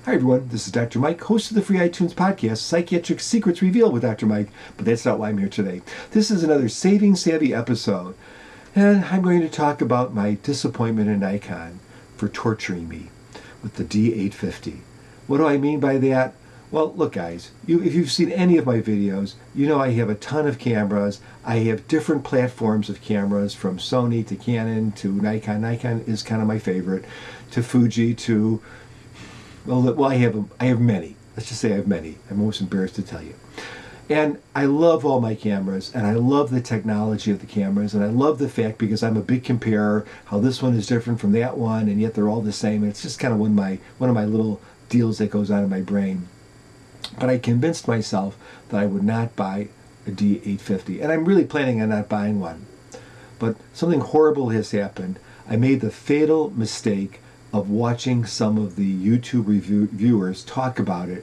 Hi everyone, this is Dr. Mike, host of the free iTunes podcast, Psychiatric Secrets Revealed with Dr. Mike, but that's not why I'm here today. This is another Saving Savvy episode, and I'm going to talk about my disappointment in Nikon for torturing me with the D850. What do I mean by that? Well, look guys, if you've seen any of my videos, you know I have a ton of cameras. I have different platforms of cameras, from Sony to Canon to Nikon. Nikon is kind of my favorite, to Fuji to... Well, I have many. Let's just say I have many. I'm almost embarrassed to tell you. And I love all my cameras, and I love the technology of the cameras, and I love the fact, because I'm a big comparer, how this one is different from that one, and yet they're all the same. And it's just kind of one of my little deals that goes on in my brain. But I convinced myself that I would not buy a D850, and I'm really planning on not buying one. But something horrible has happened. I made the fatal mistake of watching some of the YouTube reviewers talk about it,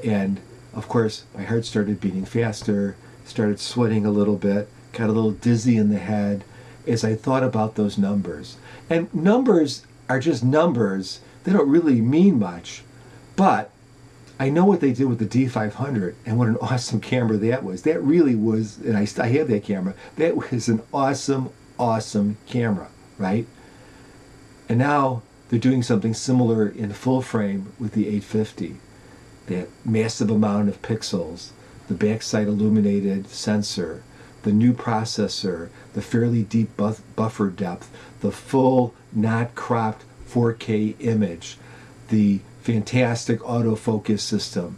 and of course my heart started beating faster, started sweating a little bit, got a little dizzy in the head as I thought about those numbers. And numbers are just numbers. They don't really mean much, but I know what they did with the D500, and what an awesome camera that was. That really was, and I have that camera. That was an awesome camera, right? And now they're doing something similar in full frame with the 850. That massive amount of pixels, the backside illuminated sensor, the new processor, the fairly deep buffer depth, the full not cropped 4K image, the fantastic autofocus system,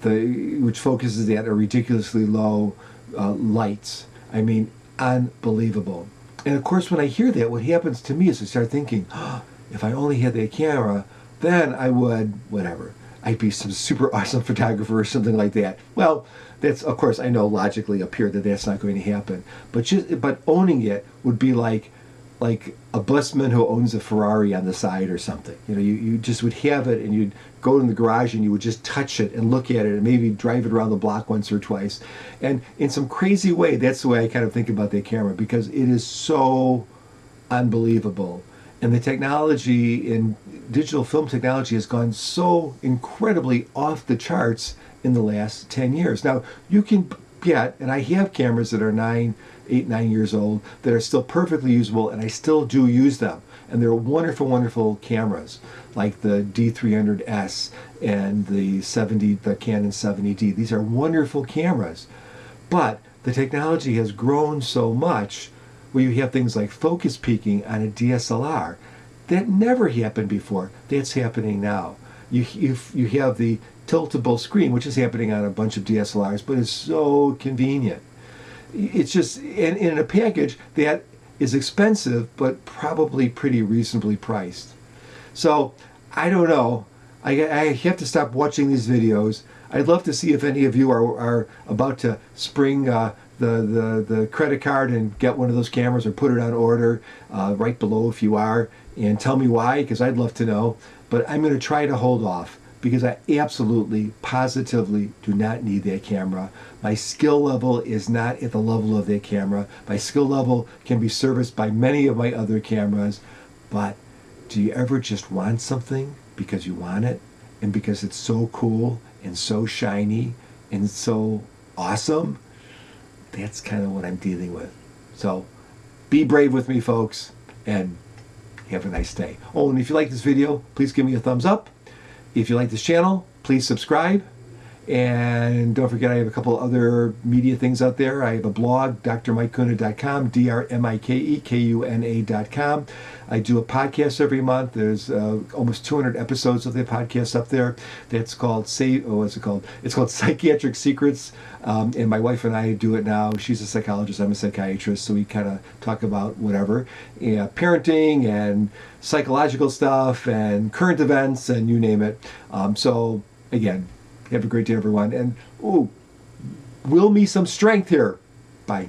which focuses at a ridiculously low lights. I mean, unbelievable. And of course, when I hear that, what happens to me is I start thinking, oh, if I only had that camera, then I would, whatever, I'd be some super awesome photographer or something like that. Well, that's, of course, I know logically up here that that's not going to happen. But owning it would be like a busman who owns a Ferrari on the side or something. You know, you just would have it, and you'd go in the garage and you would just touch it and look at it and maybe drive it around the block once or twice. And in some crazy way, that's the way I kind of think about that camera, because it is so unbelievable. And the technology in digital film technology has gone so incredibly off the charts in the last 10 years. Now, you can get, and I have cameras that are 8, 9 years old that are still perfectly usable, and I still do use them. And they're wonderful cameras, like the D300S and the Canon 70D. These are wonderful cameras. But the technology has grown so much, where you have things like focus peaking on a DSLR. That never happened before. That's happening now. You have the tiltable screen, which is happening on a bunch of DSLRs, but it's so convenient. It's just in a package that is expensive, but probably pretty reasonably priced. So I don't know. I have to stop watching these videos. I'd love to see if any of you are about to spring the credit card and get one of those cameras, or put it on order right below if you are, and tell me why, because I'd love to know. But I'm going to try to hold off, because I absolutely, positively do not need that camera. My skill level is not at the level of that camera. My skill level can be serviced by many of my other cameras. But do you ever just want something because you want it, and because it's so cool and so shiny and so awesome? That's kind of what I'm dealing with. So be brave with me, folks, and have a nice day. Oh, and if you like this video, please give me a thumbs up. If you like this channel, please subscribe. And don't forget, I have a couple other media things out there. I have a blog, drmikekuna.com, drmikekuna.com. I do a podcast every month. There's almost 200 episodes of the podcast up there. That's called what's it called? It's called Psychiatric Secrets. And my wife and I do it now. She's a psychologist, I'm a psychiatrist, so we kind of talk about whatever, parenting and psychological stuff and current events and you name it. So again, have a great day, everyone, and will me some strength here. Bye.